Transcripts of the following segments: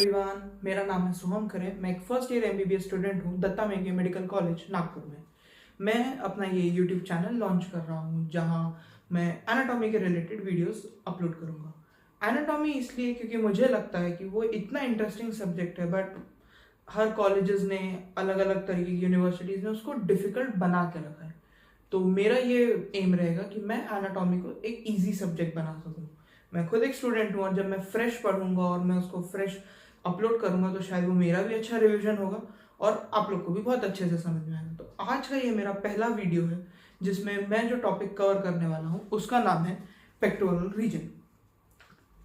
Everyone, मेरा नाम है शुभम खरे। मैं एक फर्स्ट ईयर एमबीबीएस स्टूडेंट हूँ दत्ता मेघे मेडिकल कॉलेज नागपुर में। मैं अपना ये यूट्यूब चैनल लॉन्च कर रहा हूँ जहाँ मैं एनाटॉमी के रिलेटेड वीडियोस अपलोड करूँगा। एनाटॉमी इसलिए क्योंकि मुझे लगता है कि वो इतना इंटरेस्टिंग सब्जेक्ट है, बट हर कॉलेजेस ने अलग अलग तरीके की यूनिवर्सिटीज़ ने उसको डिफ़िकल्ट बना के रखा है। तो मेरा ये एम रहेगा कि मैं एनाटॉमी को एक ईजी सब्जेक्ट बना सकूँ। मैं खुद एक स्टूडेंट हूँ और जब मैं फ्रेश पढ़ूंगा और मैं उसको फ्रेश अपलोड करूंगा तो शायद वो मेरा भी अच्छा रिवीजन होगा और आप लोग को भी बहुत अच्छे से समझ में आएगा। तो आज का ये मेरा पहला वीडियो है जिसमें मैं जो टॉपिक कवर करने वाला हूँ उसका नाम है पेक्टोरल रीजन।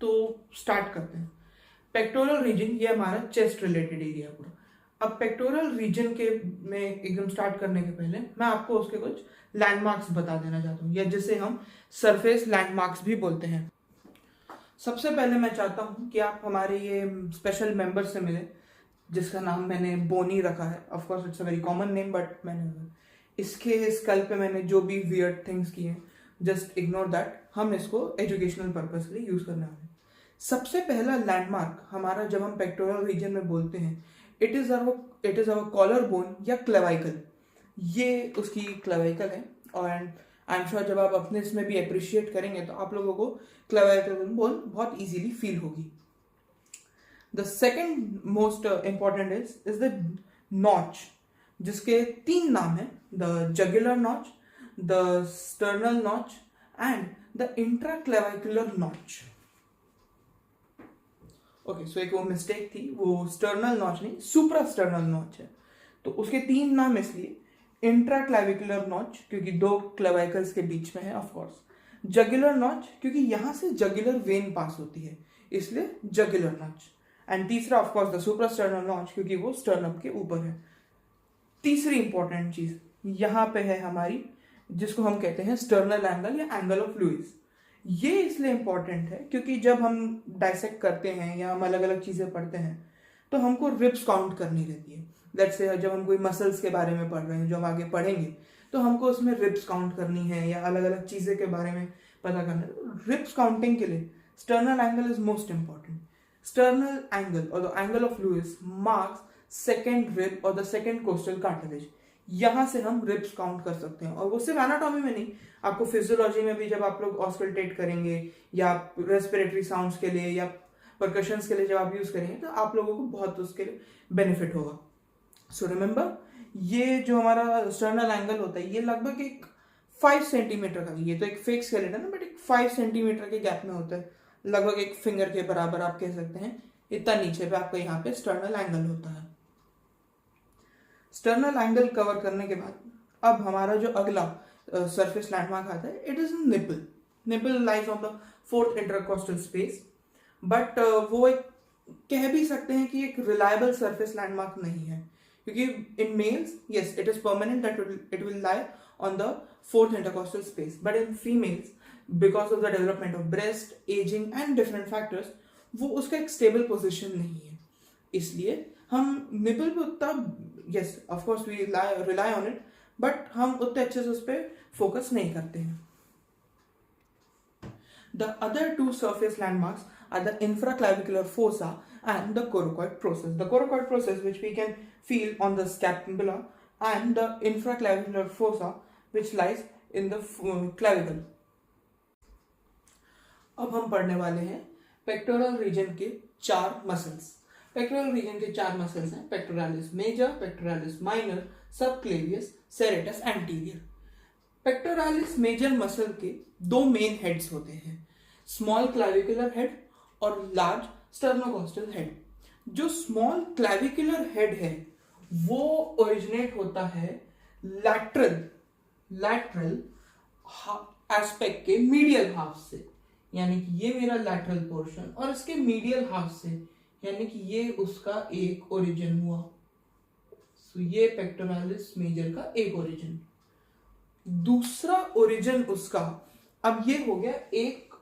तो स्टार्ट करते हैं। पेक्टोरल रीजन ये हमारा चेस्ट रिलेटेड एरिया पूरा। अब पेक्टोरल रीजन के में एकदम स्टार्ट करने के पहले मैं आपको उसके कुछ लैंडमार्क्स बता देना चाहता हूँ, या जिसे हम सरफेस लैंडमार्क्स भी बोलते हैं। सबसे पहले मैं चाहता हूँ कि आप हमारे ये स्पेशल मेंबर से मिले जिसका नाम मैंने बोनी रखा है। Of course it's a very common name, but मैंने इसके स्कल पे मैंने जो भी वियर्ड थिंग्स किए जस्ट इग्नोर दैट। हम इसको एजुकेशनल पर्पज के लिए यूज करने वाले हैं। सबसे पहला लैंडमार्क हमारा जब हम पेक्टोरल रीजन में बोलते हैं, it is our collar bone या क्लेवाइकल। ये उसकी क्लेवाइकल है और आई एम श्योर जब आप अपने इसमें भी अप्रिशिएट करेंगे तो आप लोगों को क्लेवाइकल बोन बहुत इजीली फील होगी। The second most important is the notch, जिसके तीन नाम है: the jugular notch, the sternal notch and the intraclavicular notch. Okay, so एक वो मिस्टेक थी, वो स्टर्नल नॉच नहीं सुप्रा स्टर्नल नॉच है। तो उसके तीन नाम इसलिए: इंट्राक्लेविकुलर नॉच क्योंकि दो क्लेविकल्स के बीच में है, ऑफ कोर्स; जगुलर नॉच क्योंकि यहां से जगुलर वेन पास होती है इसलिए जगुलर नॉच; एंड तीसरा of course the suprasternal notch क्योंकि वो स्टर्नम के ऊपर है। तीसरी इंपॉर्टेंट चीज यहां पे है हमारी, जिसको हम कहते हैं स्टर्नल एंगल या एंगल ऑफ लुईस। ये इसलिए इंपॉर्टेंट है क्योंकि जब हम डायसेक्ट करते हैं या हम अलग अलग चीजें पढ़ते हैं तो हमको रिप्स काउंट करनी रहती है। लेट्स से जब हम कोई मसल्स के बारे में पढ़ रहे हैं जो हम आगे पढ़ेंगे तो हमको उसमें रिप्स काउंट करनी है या अलग अलग चीजें के बारे में पता करना है। रिप्स काउंटिंग के लिए sternal angle is most important. Sternal angle और the angle of Louis marks second rib और द सेकेंड कोस्टल कार्टिलेज। यहां से हम रिब्स काउंट कर सकते हैं, और वो सिर्फ एनाटॉमी में नहीं, आपको फिजियोलॉजी में भी जब आप लोग ऑस्कल्टेट करेंगे या रेस्पिरेटरी साउंड्स के लिए या परकशंस के लिए जब आप यूज करेंगे तो आप लोगों को बहुत उसके बेनिफिट होगा। सो रिमेंबर, ये जो हमारा स्टर्नल एंगल होता है ये लगभग एक 5 सेंटीमीटर का, ये तो एक फेक स्केलेटन है बट एक 5 सेंटीमीटर के गैप में होता है, लगभग एक फिंगर के बराबर आप कह सकते हैं। इतना नीचे पे आपका यहाँ पे स्टर्नल एंगल होता है। स्टर्नल एंगल कवर करने के बाद अब हमारा जो अगला सरफेस लैंडमार्क आता है, it is nipple. Nipple lies on the fourth intercostal space, but वो एक कह भी सकते हैं कि एक रिलायबल सरफेस लैंडमार्क नहीं है, क्योंकि in males yes it is permanent that it will lie on the fourth intercostal space, but in females because of the development of breast, aging and different factors वो उसका एक stable position नहीं है। इसलिए हम निपल पे उतना yes of course we rely on it, but हम उतने अच्छे से उस पर फोकस नहीं करते हैं। The other two surface landmarks are the infraclavicular fossa and the coracoid process. The coracoid process, which we can feel on the scapula, and the infraclavicular fossa, which lies in the clavicle. अब हम पढ़ने वाले हैं pectoral region के चार muscles. Pectoral region के चार muscles हैं: pectoralis major, pectoralis minor, subclavius, serratus anterior. Pectoralis major muscle के दो मेन हेड्स होते हैं, स्मॉल क्लैविकुलर हेड और लार्ज स्टर्नोकॉस्टल हेड। जो स्मॉल क्लैविकुलर हेड है वो ओरिजिनेट होता है लैटरल एस्पेक्ट के मीडियल हाफ से, यानी कि ये मेरा लैटरल पोर्शन और इसके मीडियल हाफ से, यानी कि ये उसका एक ओरिजिन हुआ। सो ये पेक्टोरालिस मेजर का एक ओरिजिन। दूसरा ओरिजिन उसका अब ये हो गया एक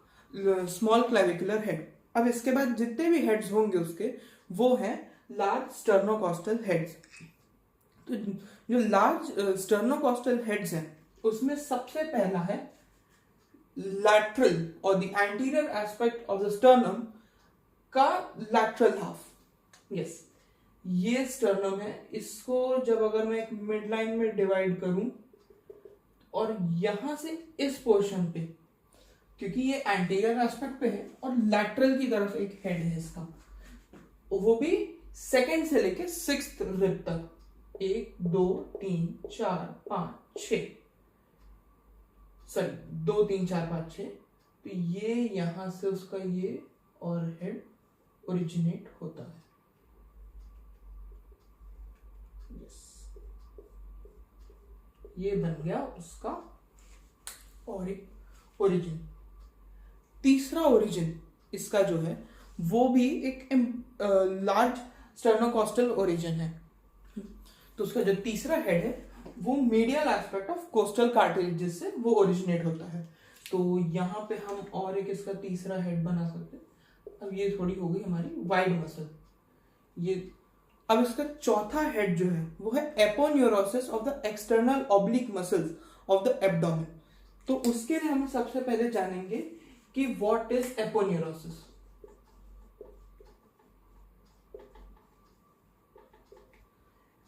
स्मॉल क्लैविकुलर हेड। अब इसके बाद जितने भी हेड्स होंगे उसके वो हैं लार्ज स्टर्नोकॉस्टल हेड्स। तो जो लार्ज स्टर्नोकॉस्टल हेड्स हैं उसमें सबसे पहला है लैटरल और the anterior aspect of the sternum का लैटरल हाफ। यस, ये स्टर्नम है। इसको जब अगर मैं एक मिड लाइन में डिवाइड करूं और यहां से इस पोर्शन पे, क्योंकि ये एंटीरियर एस्पेक्ट पे है और लैटरल की तरफ एक हेड है इसका, वो भी सेकंड से लेके सिक्स्थ रिब तक, 1 2 3 4 5 6, सॉरी 2 3 4 5 6, तो ये यहां से उसका ये और हेड ओरिजिनेट होता है। यस, ये बन गया उसका और एक ओरिजिन। तीसरा ओरिजिन इसका जो है वो भी एक लार्ज स्टर्नोकॉस्टल ओरिजिन है। तो उसका जो तीसरा हेड है वो medial aspect of costal cartilages से वो ओरिजिनेट होता है। तो यहाँ पे हम और एक इसका तीसरा हेड बना सकते हैं। अब ये थोड़ी हो गई हमारी वाइड मसल। ये अब इसका चौथा हेड जो है वो है aponeurosis of the external oblique muscles of the abdomen. तो उसके लिए हम सबसे पहले जानेंगे कि व्हाट इज एपोन्यूरोसिस।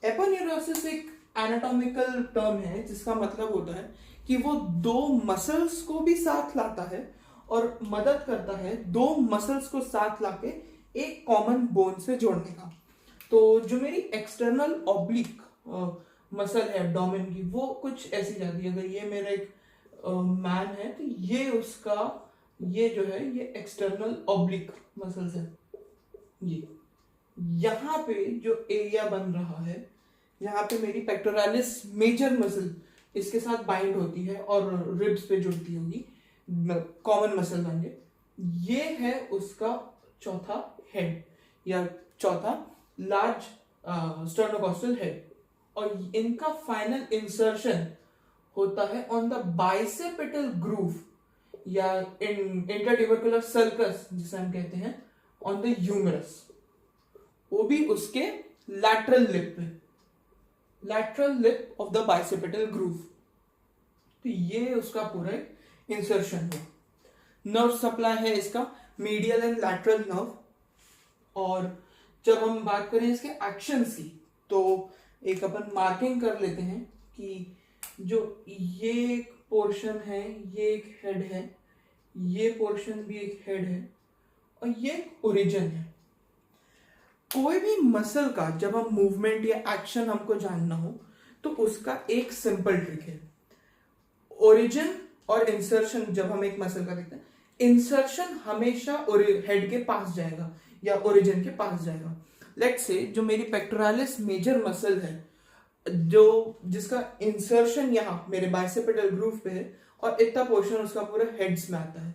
एपोन्यूरोसिस एक एनाटॉमिकल टर्म है जिसका मतलब होता है कि वो दो मसल्स को भी साथ लाता है और मदद करता है दो मसल्स को साथ लाके एक कॉमन बोन से जोड़ने का। तो जो मेरी एक्सटर्नल ऑब्लिक मसल है एब्डोमेन की, वो कुछ ऐसी जाती है। अगर ये मेरा एक मैन है तो ये उसका, ये जो है ये एक्सटर्नल ऑब्लिक मसल्स है। ये यहाँ पे जो एरिया बन रहा है, यहाँ पे मेरी पेक्टोरालिस मेजर मसल इसके साथ बाइंड होती है और रिब्स पे जुड़ती होगी, कॉमन मसल बन गए। ये है उसका चौथा हेड या चौथा लार्ज स्टर्नोकॉस्टल हेड। और इनका फाइनल इंसर्शन होता है ऑन द बाइसेपिटल ग्रूव या इंटरट्यूबरकुलर सर्कस जिसे हम कहते हैं, ऑन द ह्यूमरस, वो भी उसके लैटरल लिप पे, lateral lip of the bicipital groove. तो ये उसका पूरा इंसर्शन है। नर्व सप्लाई है इसका मीडियल एंड लैटरल नर्व। और जब हम बात करें इसके एक्शंस की, तो एक अपन मार्किंग कर लेते हैं कि जो ये एक पोर्शन है ये एक हेड है, ये पोर्शन भी एक हेड है और ये एक ओरिजिन है। कोई भी मसल का जब हम मूवमेंट या एक्शन हमको जानना हो तो उसका एक सिंपल ट्रिक है। ओरिजिन और इंसर्शन, जब हम एक मसल का देखते हैं, इंसर्शन हमेशा हेड के पास जाएगा या ओरिजिन के पास जाएगा। लेट्स से जो मेरी पेक्टोरालिस मेजर मसल है, जो जिसका इंसर्शन यहाँ मेरे बाइसेपिटल ग्रूव पे है और इतना पोर्शन उसका पूरा हेड्स में आता है,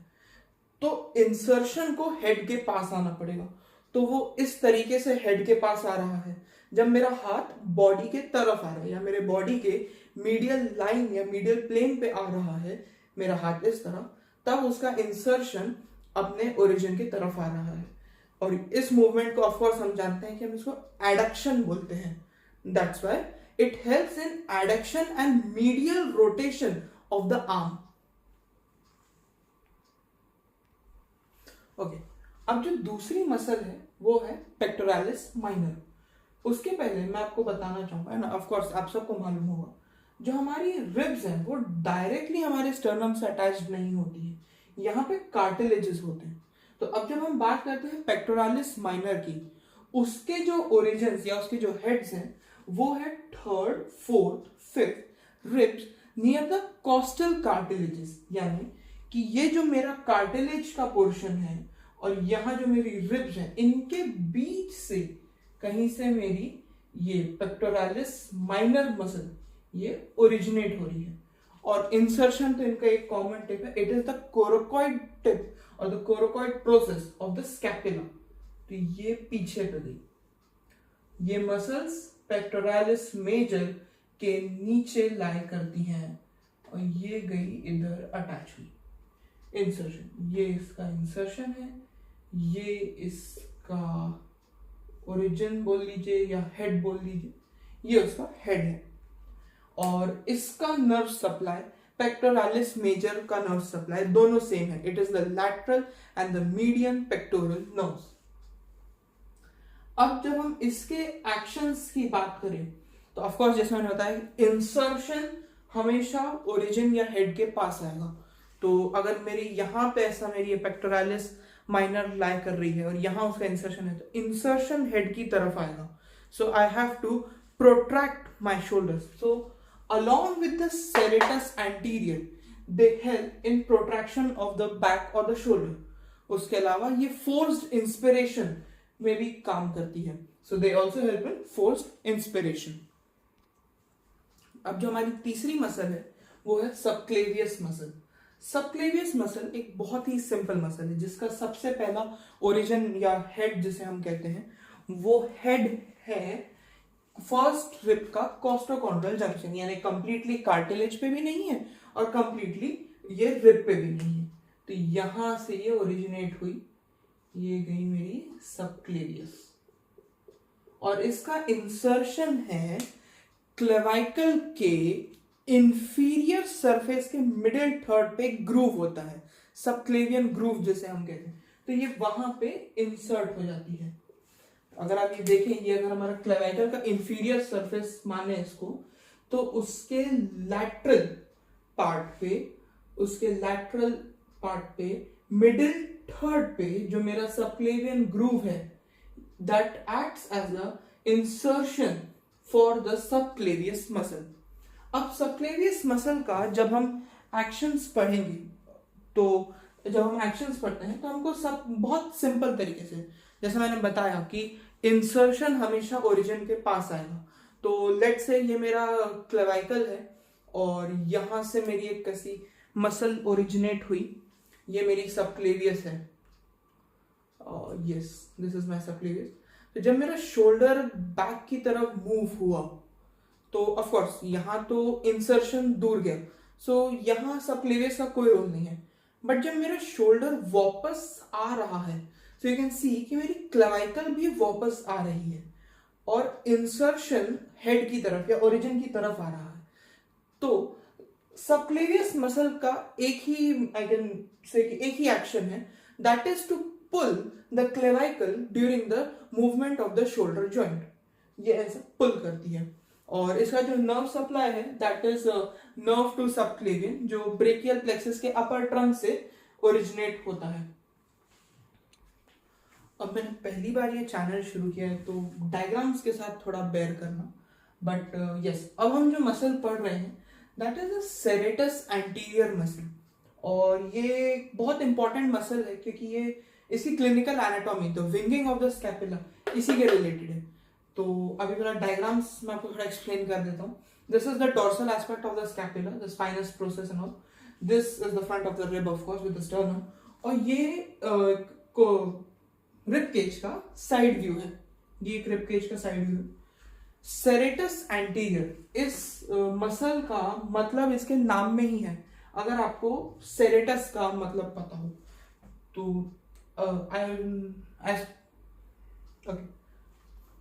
तो इंसर्शन को हेड के पास आना पड़ेगा। तो वो इस तरीके से हेड के पास आ रहा है। जब मेरा हाथ बॉडी के तरफ आ रहा है या मेरे बॉडी के मीडियल लाइन या मीडियल प्लेन पे आ रहा है मेरा हाथ इस तरह, तब उसका इंसर्शन अपने ओरिजिन की तरफ आ रहा है। और इस मूवमेंट को ऑफ कोर्स हम जानते हैं कि हम इसको एडक्शन बोलते हैं। That's why it helps in adduction and medial rotation of the arm. Okay, अब जो दूसरी मसल है वो है पेक्टोरालिस माइनर। उसके पहले मैं आपको बताना चाहूंगा ना, ऑफ कोर्स आप सबको मालूम होगा, जो हमारी रिब्स हैं वो डायरेक्टली हमारे स्टर्नम से अटैच्ड नहीं होती है, यहाँ पे कार्टिलेजेस होते हैं। तो अब जब हम बात करते हैं पेक्टोरालिस माइनर की, उसके जो ओरिजिन्स या उसके जो हेड्स हैं वो है third, fourth, fifth ribs near the costal cartilages. यानी कि ये जो मेरा कार्टिलेज का पोर्शन है और यहाँ जो मेरी रिब्स हैं, इनके बीच से कहीं से मेरी ये पेक्टोरालिस माइनर मसल ये ओरिजिनेट हो रही है। और इंसर्शन तो इनका एक कॉमन टिप है, it is the coracoid tip और the coracoid process of the scapula. तो ये पीछे पे गई, ये मसल्स पेक्टोरालिस मेजर के नीचे लाई करती हैं और ये गई इधर अटैच हुई। इंसर्शन, ये इसका इंसर्शन है, ये इसका ओरिजिन बोल लीजिए या हेड बोल लीजिए, ये उसका हेड है। और इसका नर्व सप्लाई, पेक्टोरालिस मेजर का नर्व सप्लाई दोनों सेम है। It is the lateral and the median pectoral nerves. अब जब हम इसके एक्शंस की बात करें तो ऑफ कोर्स जैसे मैंने बताया इंसर्शन हमेशा ओरिजिन या हेड के पास आएगा। तो अगर मेरी यहाँ पे ऐसा मेरी पेक्टोरालिस माइनर लाई कर रही है और यहाँ उसका इंसर्शन है तो इंसर्शन हेड की तरफ आएगा। So I have to protract my shoulders. So along with the serratus anterior they help in protraction of the back or the shoulder। उसके अलावा ये forced inspiration में भी काम करती है। So they also help in forced inspiration। अब जो हमारी तीसरी मसल है वो है सबक्लेवियस मसल। सबक्लेवियस मसल एक बहुत ही सिंपल मसल है जिसका सबसे पहला ओरिजिन या हेड जिसे हम कहते हैं वो हेड है फर्स्ट रिब का कोस्टोकॉन्ड्रल जंक्शन, यानी कंप्लीटली कार्टिलेज पे भी नहीं है और कंप्लीटली ये रिब पे भी नहीं है। तो यहां से ये ओरिजिनेट हुई, ये गई मेरी सबक्लेवियस और इसका इंसर्शन है क्लेविकल के इंफीरियर सरफेस के मिडिल थर्ड पे ग्रूव होता है, सबक्लेवियन ग्रूव जिसे हम कहते हैं। तो ये वहां पे इंसर्ट हो जाती है। अगर आप ये देखें, ये अगर हमारा क्लेविकल का इंफीरियर सरफेस माने इसको, तो उसके लैटरल पार्ट पे मिडिल थर्ड पे जो मेरा सबक्लेवियन ग्रूव है that acts as a insertion for the subclavius muscle. अब सबक्लेवियस मसल का जब हम एक्शंस पढ़ेंगे तो जब हम एक्शंस पढ़ते हैं तो हमको सब बहुत सिंपल तरीके से, जैसे मैंने बताया कि इंसर्शन हमेशा ओरिजिन के पास आएगा। तो लेट्स से ये मेरा क्लेविकल है और यहां से मेरी एक कैसी मसल ओरिजिनेट हुई, ये मेरी सबक्लेवियस है। Yes, this is my subclavius. तो जब मेरा शोल्डर बैक की तरफ मूव हुआ तो ऑफ कोर्स यहाँ तो इंसर्शन दूर गया, सो यहाँ सबक्लेवियस का कोई रोल नहीं है। बट जब मेरा शोल्डर वापस आ रहा है सो यू कैन सी कि मेरी क्लेविकल भी वापस आ रही है और इंसर्शन हेड की तरफ या ओरिजिन की तरफ आ रहा है। तो सबक्लेवियस मसल का एक ही आई कैन से एक ही एक्शन है, that is to pull the clavicle during the movement of the shoulder joint. ये ऐसा पुल करती है और इसका जो नर्व सप्लाई है that is nerve to subclavian जो ब्रेकियल प्लेक्सस के अपर ट्रंक से ओरिजिनेट होता है। अब मैंने पहली बार ये चैनल शुरू किया है तो डायग्राम्स के साथ थोड़ा बेयर करना, बट यस अब हम जो मसल पढ़ रहे हैं that is a serratus anterior muscle और ये बहुत इंपॉर्टेंट मसल है क्योंकि ये इसकी clinical anatomy the winging of the scapula इसी के रिलेटेड है। तो अभी मेरा डायग्राम्स मैं आपको थोड़ा एक्सप्लेन कर देता हूँ। This is the dorsal aspect of the scapula, the spinous process and all. This is the front of the rib of course with the sternum और ये को रिब केज का साइड व्यू है, ये एक रिब केज का side view है। Serratus anterior इस मसल का मतलब इसके नाम में ही है। अगर आपको सेरेटस का मतलब पता हो तो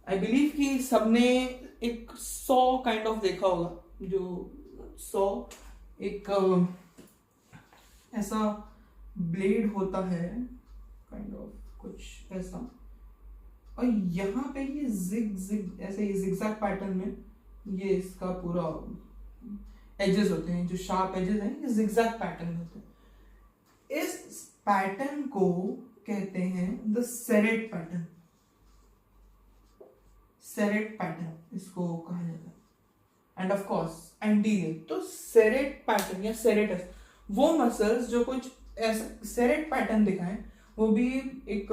आई बिलीव कि सबने एक सॉ काइंड ऑफ देखा होगा, जो सॉ एक ऐसा ब्लेड होता है काइंड ऑफ कुछ ऐसा और यहाँ पे ये जिग ऐसे जिगजैग पैटर्न में ये इसका पूरा एजेस होते हैं, जो शार्प एजेस हैं ये जिगजैग पैटर्न होते हैं। इस पैटर्न को कहते हैं द सेरेट पैटर्न। सेरेट पैटर्न इसको कहा जाता है एंड ऑफ कोर्स एंटीरियर। तो सेरेट पैटर्न या सेरेटस वो मसल्स जो कुछ ऐसा सेरेट पैटर्न दिखाएं, वो भी एक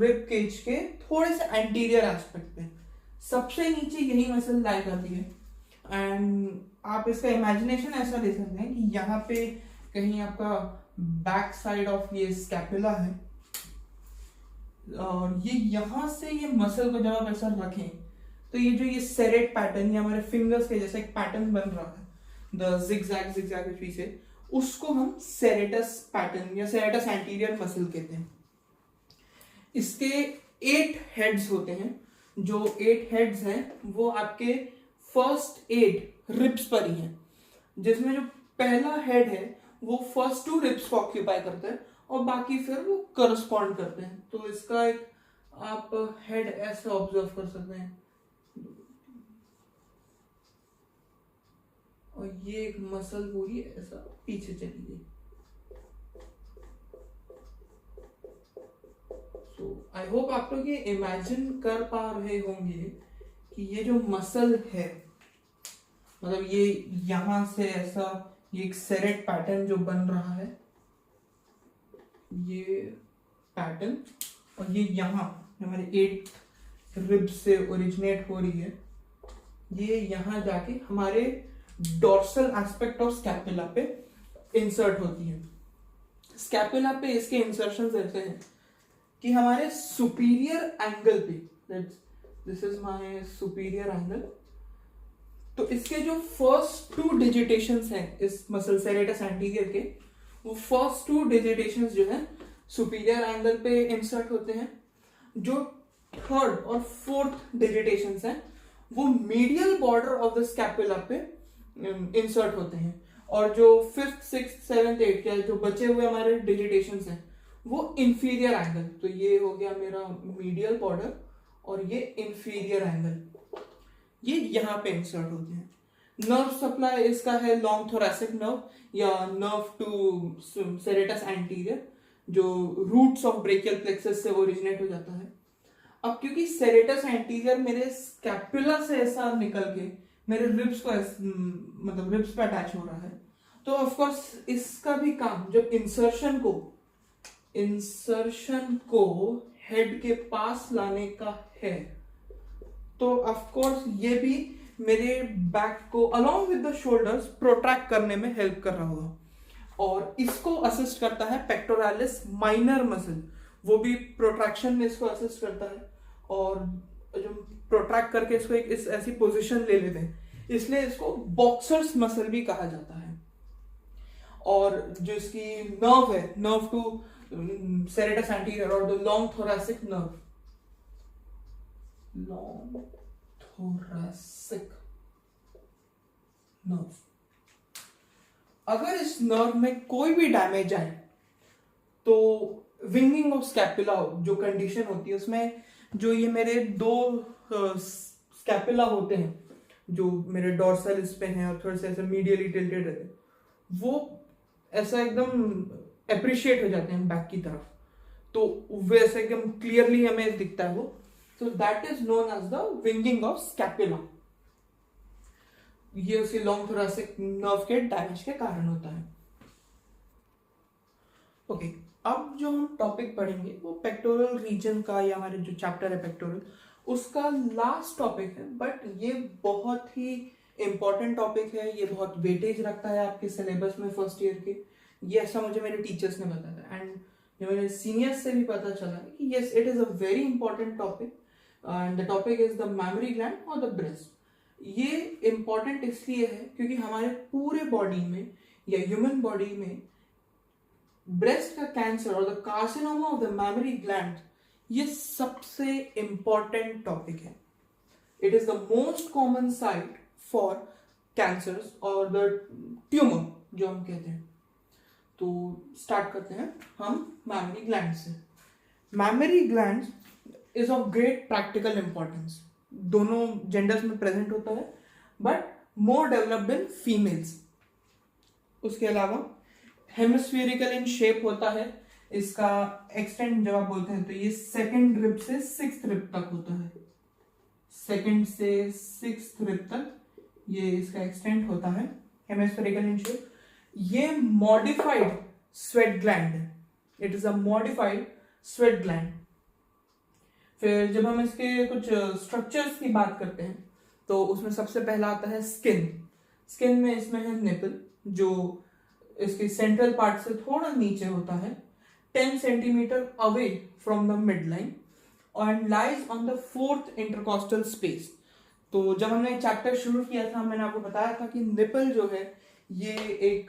रिब केज के थोड़े से एंटीरियर एस्पेक्ट पे सबसे नीचे यही मसल लाई करती है। एंड आप इसका इमेजिनेशन ऐसा दे सकते हैं कि यहाँ पे कहीं आपका बैक साइड ऑफ ये स्कैपुला है और ये यहाँ से ये मसल को जब आप ऐसा रखें तो ये जो ये सेरेट पैटर्न या हमारे फिंगर्स के जैसा एक पैटर्न बन रहा है the zigzag which we say, उसको हम सेरेटस पैटर्न या सेरेटस एंटीरियर मसल कहते हैं। इसके 8 हेड्स होते हैं, जो 8 हेड्स हैं वो आपके फर्स्ट 8 रिब्स पर ही हैं, जिसमें जो पहला हेड है वो फर्स्ट 2 रिब्स को ऑक्यूपाई करता है और बाकी फिर वो करस्पॉन्ड करते हैं। तो इसका एक आप हेड ऐसा ऑब्जर्व कर सकते हैं और ये एक मसल पूरी ऐसा पीछे चली गई। सो आई होप आप लोग ये इमेजिन कर पा रहे होंगे कि ये जो मसल है, मतलब ये यहां से ऐसा ये एक सेरेट पैटर्न जो बन रहा है, ये पैटर्न, और ये यहाँ हमारे 8 रिब से ओरिजिनेट हो रही है, ये यहाँ जाके हमारे डोर्सल एस्पेक्ट ऑफ स्कैपुला पे इंसर्ट होती है। स्कैपुला पे इसके इंसर्शंस ऐसे हैं कि हमारे सुपीरियर एंगल पे, this is my superior angle, तो इसके जो फर्स्ट 2 डिजिटेशंस हैं इस मसल सेरेटस एंटीरियर के, वो फर्स्ट 2 डिजिटेशंस जो है सुपीरियर एंगल पे इंसर्ट होते हैं। जो 3rd और 4th डिजिटेशंस हैं वो medial border of the scapula पे इंसर्ट होते हैं, और जो 5th 6th 7th 8th के जो बचे हुए हमारे डिजिटेशंस हैं वो इंफीरियर एंगल, तो ये हो गया मेरा मीडियल बॉर्डर और ये इंफीरियर एंगल, ये यहाँ पे इंसर्ट होते हैं। नर्व सप्लाई इसका है लॉन्ग थोरैसिक नर्व या नर्व टू सेरेटस एंटीरियर, जो रूट्स ऑफ ब्रेकियल प्लेक्सस से ओरिजिनेट हो जाता है। अब क्योंकि सेरेटस एंटीरियर मेरे स्कैपुला से ऐसा निकल के मेरे रिब्स को मतलब रिब्स पे अटैच हो रहा है, तो ऑफ कोर्स इसका भी काम जब इंसर्शन को हेड के पास लाने का है, तो ऑफ कोर्स ये भी मेरे बैक को अलोंग विद द शोल्डर्स प्रोट्रैक्ट करने में हेल्प कर रहा होगा, और इसको असिस्ट करता है पेक्टोरालिस माइनर मसल, वो भी प्रोट्रैक्शन में इसको असिस्ट करता है, और जो प्रोट्रैक्ट करके इसको एक इस ऐसी पोजीशन ले लेते हैं, इसलिए इसको बॉक्सर्स मसल भी कहा जाता है। और जो इसकी नर्व है, नर्व टू सेरेटस एंटीरियर और the long thoracic nerve, long thoracic nerve, अगर इस नर्व में कोई भी डैमेज आए तो विंगिंग ऑफ स्कैपुला जो कंडीशन होती है उसमें जो ये मेरे 2 स्कैपुला होते हैं जो मेरे डोर्सल इस पे हैं और थोड़े से ऐसे मीडियली टिल्टेड रहते हैं, वो ऐसा एकदम अप्रिशिएट हो जाते हैं बैक की तरफ, तो वैसे एकदम क्लियरली हमें दिखता है वो, तो that is known as the winging of scapula. ये उसके लॉन्ग थोरैसिक नर्व के डैमेज के कारण होता है। ओके, अब जो हम टॉपिक पढ़ेंगे वो पेक्टोरल रीजन का, या हमारे जो चैप्टर है पेक्टोरल उसका लास्ट टॉपिक है, बट ये बहुत ही इंपॉर्टेंट टॉपिक है, ये बहुत वेटेज रखता है आपके सिलेबस में फर्स्ट ईयर के, ये ऐसा मुझे मेरे टीचर्स ने बताया था, एंड मेरे सीनियर्स से भी पता चला है कि yes it is a very important topic, and the topic is the memory gland और द ब्रेस्ट। ये इंपॉर्टेंट इसलिए है क्योंकि हमारे पूरे बॉडी में या ह्यूमन बॉडी में ब्रेस्ट का कैंसर और the carcinoma of the memory gland ये सबसे इंपॉर्टेंट टॉपिक है। It is the most common site for cancers और द ट्यूमर जो हम कहते हैं। तो स्टार्ट करते हैं हम मेमोरी ग्लैंड से। Memory gland is of great practical importance, दोनों जेंडर्स में प्रेजेंट होता है, but more developed in females. उसके अलावा हेमिस्फेरिकल इन शेप होता है, इसका एक्सटेंड जब आप बोलते हैं तो ये 2nd रिब से 6th रिब तक होता है, 2nd से 6th रिब तक ये इसका एक्सटेंड होता है, हेमिस्फेरिकल इन शेप। ये मॉडिफाइड स्वेट ग्लैंड है, it is a modified sweat gland. फिर जब हम इसके कुछ स्ट्रक्चर्स की बात करते हैं तो उसमें सबसे पहला आता है स्किन। स्किन में इसमें है निपल, जो इसके सेंट्रल पार्ट से थोड़ा नीचे होता है, 10 centimetre away from the mid line, and lies on the 4th intercostal space. तो जब हमने चैप्टर शुरू किया था मैंने आपको बताया था कि निपल जो है ये एक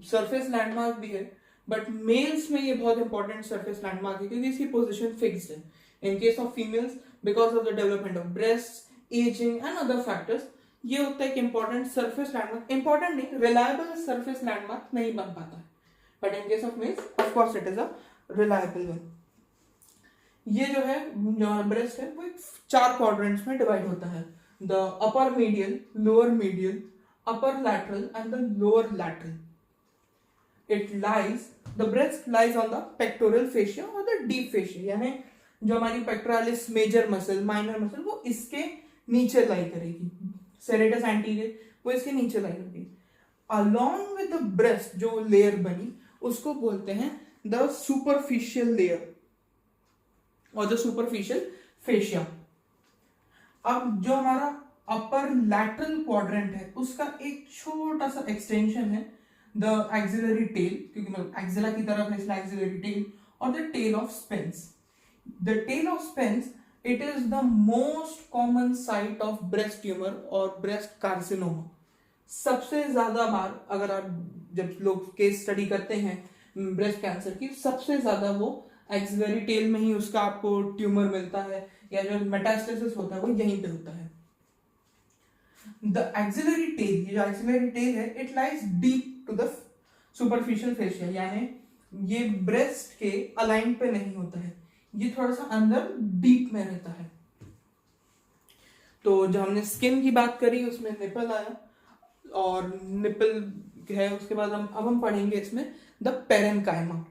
सरफेस लैंडमार्क भी है, बट मेल्स में ये बहुत इंपॉर्टेंट सरफेस लैंडमार्क है क्योंकि इसकी पोजीशन फिक्स्ड है। In case of females, because of the development of breasts, aging and other factors, ये होता है एक important surface landmark, important नहीं, reliable surface landmark नहीं बन पाता है, but in case of males, of course it is a reliable one. ये जो है जो हमारा ब्रेस्ट है वो एक 4 क्वाड्रेंट्स में डिवाइड होता है, the upper medial, lower medial, upper lateral and the lower lateral. It lies, the breast lies on the pectoral fascia or the deep fascia, यानी जो हमारी pectoralis major muscle, minor muscle, वो इसके नीचे लाई करेगी. सेरेटस एंटीरियर वो इसके नीचे लाई करेगी. Along with the breast जो लेयर बनी उसको बोलते हैं the superficial layer और the superficial fascia. अब जो हमारा अपर लैटरल क्वाड्रेंट है उसका एक छोटा सा एक्सटेंशन है द एक्सिलरी टेल, क्योंकि मतलब एक्सिला की तरफ है इसलिए एक्सिलरी टेल, और the tail of Spence. The tail of Spence it is the most common site of breast tumour और ब्रेस्ट कार्सिनोमा. सबसे ज्यादा बार अगर आप जब लोग केस स्टडी करते हैं ब्रेस्ट कैंसर की, सबसे ज्यादा वो एक्सिलरी टेल में ही उसका आपको ट्यूमर मिलता है, या जो मेटास्टेसिस होता है वो यहीं पे होता है. The axillary tail, ये जो axillary tail है, it lies deep to the superficial fascia, यानी ये ब्रेस्ट के अलाइन पे नहीं होता है, ये थोड़ा सा अंदर डीप में रहता है. तो जब हमने स्किन की बात करी उसमें निपल आया और निपल है, उसके बाद हम पढ़ेंगे इसमें द पेरेन्काइमा.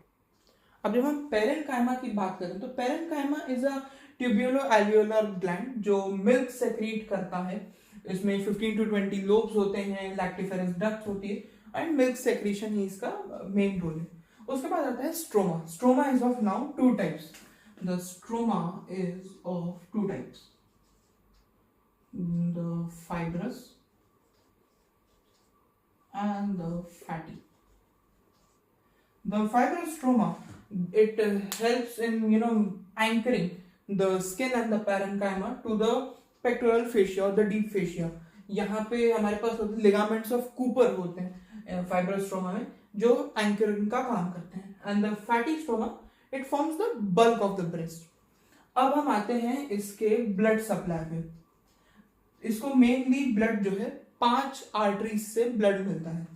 अब जब हम पेरेन्काइमा की बात करें तो parenchyma is a tubulo alveolar gland जो मिल्क सेक्रीट करता है. इसमें 15 to 20 लोब्स होते हैं, लैक्टिफेरस डक्ट होती है एंड मिल्क सेक्रीशन ही इसका मेन रोल है. उसके बाद आता है stroma. Stroma is of now 2 types. The stroma is of 2 types, the fibrous and the fatty. The fibrous stroma, it helps in anchoring the skin and the parenchyma to the pectoral fascia or the deep fascia. यहाँ पे हमारे पास ligaments of Cooper होते हैं fibrous stroma में जो anchoring का काम करते हैं. And the fatty stroma, it forms the bulk of the breast. अब हम आते हैं इसके blood supply पे. इसको mainly blood जो है 5 arteries से blood मिलता है.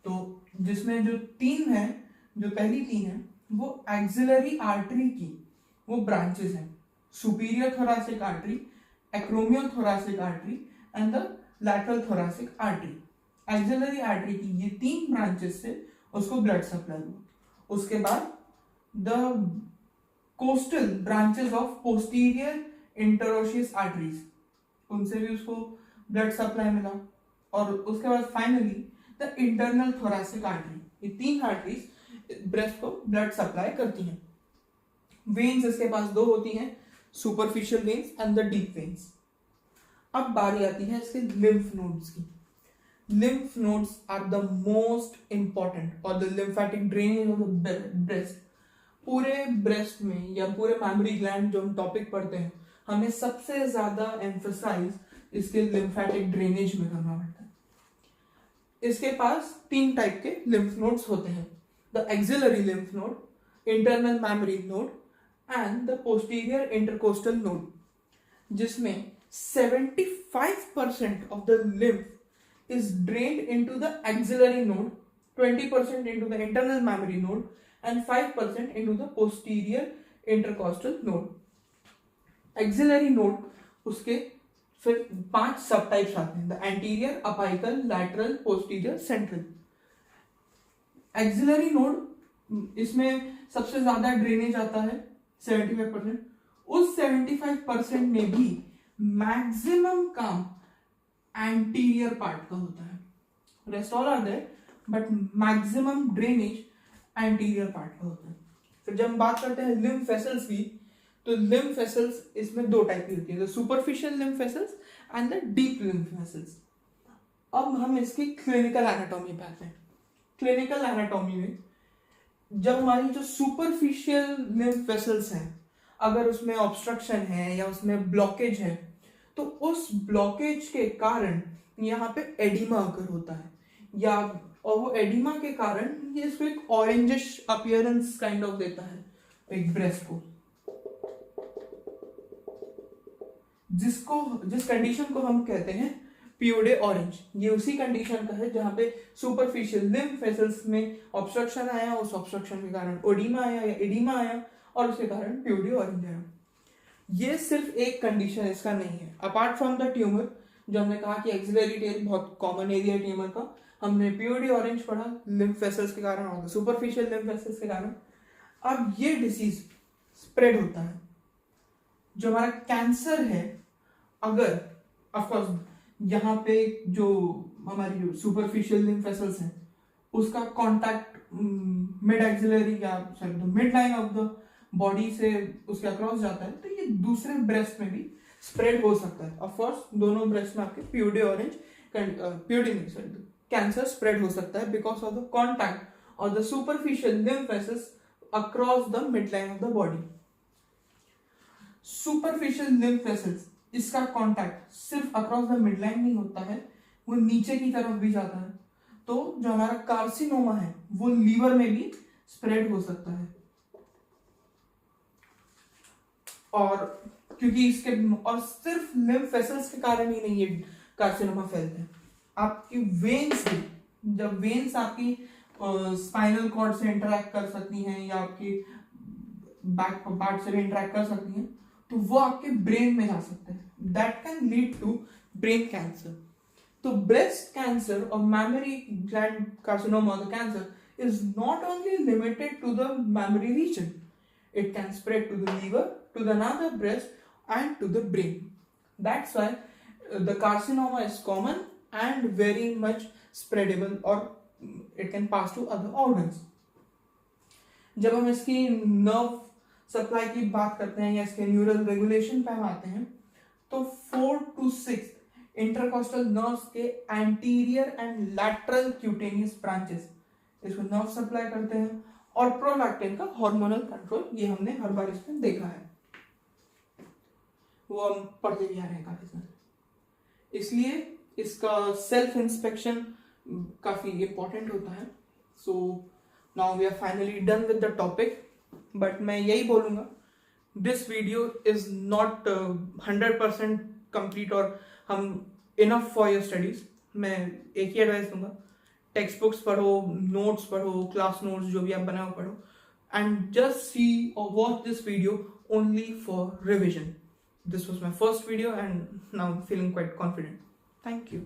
तो जिसमें जो 3 है, जो पहली 3 है वो एक्सिलरी आर्टरी की वो ब्रांचेस हैं, superior thoracic artery, acromiothoracic artery and the lateral thoracic artery. Axillary artery की ये 3 ब्रांचेस से उसको ब्लड सप्लाई हुआ. उसके बाद the costal branches of posterior interosseous arteries, उनसे भी उसको ब्लड सप्लाई मिला. और उसके बाद finally the internal thoracic artery. ये 3 आर्टरीज ब्रेस्ट को ब्लड सप्लाई करती हैं. वेन्स इसके पास 2 होती हैं, superficial veins and the deep veins. अब बारी आती है इसके लिम्फ नोड्स की. Lymph nodes are the most important और the lymphatic drainage of the breast. पूरे ब्रेस्ट में या पूरे मैमरी ग्लैंड जो हम टॉपिक पढ़ते हैं, हमें सबसे ज्यादा एम्फसाइज इसके लिम्फेटिक ड्रेनेज में करना पड़ता है. इसके पास 3 टाइप के लिम्फ नोड्स होते हैं, the axillary lymph node, internal mammary node and the posterior intercostal node, जिसमें 75% of the lymph is drained into the axillary node, 20% into the internal mammary node and 5% into the posterior intercostal node. Axillary node उसके फिर 5 सब types आते हैं, the anterior, apical, lateral, posterior, central. Axillary node इसमें सबसे ज्यादा drainage आता है 75%. उस 75% में भी मैक्सिमम काम एंटीरियर पार्ट का होता है. Rest all are there but maximum drainage anterior part का होता है. फिर जब हम बात करते हैं लिम्फ वेसल्स की, तो लिम्फ वेसल्स इसमें 2 टाइप की होती है, superficial lymph vessels and the deep lymph vessels. अब हम इसकी क्लिनिकल एनाटॉमी पे आते हैं. क्लिनिकल एनाटॉमी में जब हमारी जो सुपरफिशियल लिम्फ वेसल्स हैं, अगर उसमें ऑब्स्ट्रक्शन है या उसमें ब्लॉकेज है, तो उस ब्लॉकेज के कारण यहाँ पे एडिमा अगर होता है, या और वो एडिमा के कारण ये इसको एक ऑरेंजिश अपीयरेंस काइंड ऑफ देता है एक ब्रेस्ट को, जिस कंडीशन को हम कहते हैं पियोडे ऑरेंज. ये उसी कंडीशन का है जहां पे सुपरफिशियल लिम्फ वेसल्स में ऑब्स्ट्रक्शन आया, उस ऑब्स्ट्रक्शन के कारण ओडिमा आया या एडिमा आया और उसके कारण पियोडे ऑरेंज आया. ये सिर्फ एक कंडीशन इसका नहीं है, अपार्ट फ्रॉम द ट्यूमर, जो हमने कहा कि एक्सिलरी टेल बहुत कॉमन एरिया है ट्यूमर का, हमने पीओडी ऑरेंज पढ़ा लिम्फ वेसल्स के कारण और सुपरफिशियल लिम्फ वेसल्स के कारण। अब ये डिसीज स्प्रेड होता है। जो हमारा कैंसर है, अगर ऑफकोर्स यहाँ पे जो हमारी जो सुपरफिशियल लिम्फ वेसल्स हैं उसका कांटेक्ट मिड एक्सिलरी या sorry mid line of the body से उसके अक्रॉस जाता है, तो ये दूसरे ब्रेस्ट में भी स्प्रेड हो सकता है। ऑफकोर्स दोनों ब्रेस्ट में आपके पीओडी ऑरेंज पीओडी नहीं सॉरी कैंसर स्प्रेड हो सकता है बिकॉज ऑफ द कॉन्टैक्ट और the superficial lymph vessels across the mid line of the body. Superficial lymph vessels, इसका कॉन्टैक्ट सिर्फ अक्रॉस द मिड लाइन नहीं होता है, वो नीचे की तरफ भी जाता है। तो जो हमारा कार्सिनोमा है वो लीवर में भी स्प्रेड हो सकता है। और क्योंकि इसके और सिर्फ लिम्फ वेसल्स के कारण ही नहीं ये कार्सिनोमा फैलते हैं, आपकी वेन्स भी, जब वेन्स आपकी स्पाइनल कॉर्ड से इंटरेक्ट कर सकती हैं या आपकी बैक पार्ट से भी इंटरेक्ट कर सकती हैं, तो वो आपके ब्रेन में जा सकते हैं। That can lead to brain cancer. तो ब्रेस्ट कैंसर और mammary gland carcinoma the cancer is not only limited to the mammary region, it can spread to the liver, to the another breast and to the brain. That's why the carcinoma is common and very much spreadable, or it can pass to other organs. जब हम इसकी nerve supply की बात करते हैं या इसके neural regulation पे हम आते हैं, तो 4 to 6 इंटरकोस्टल नर्व्स के anterior and lateral cutaneous branches इसको नर्व सप्लाई करते हैं, और प्रोलैक्टिन का हार्मोनल कंट्रोल, ये हमने हर बार इसमें देखा है, वो हम पढ़ते भी आ रहे हैं काफी सारे। इसलिए इसका सेल्फ इंस्पेक्शन काफी इंपॉर्टेंट होता है। So now we are finally done with the topic, but मैं यही बोलूंगा, this video is not 100% complete और हम इनफ फॉर योर स्टडीज। मैं एक ही एडवाइस दूंगा, टेक्स्ट बुक्स पढ़ो, नोट्स पढ़ो, क्लास नोट्स जो भी आप बनाओ पढ़ो, एंड जस्ट सी और watch this video only for revision. This was my first video and now I'm feeling quite confident. Thank you.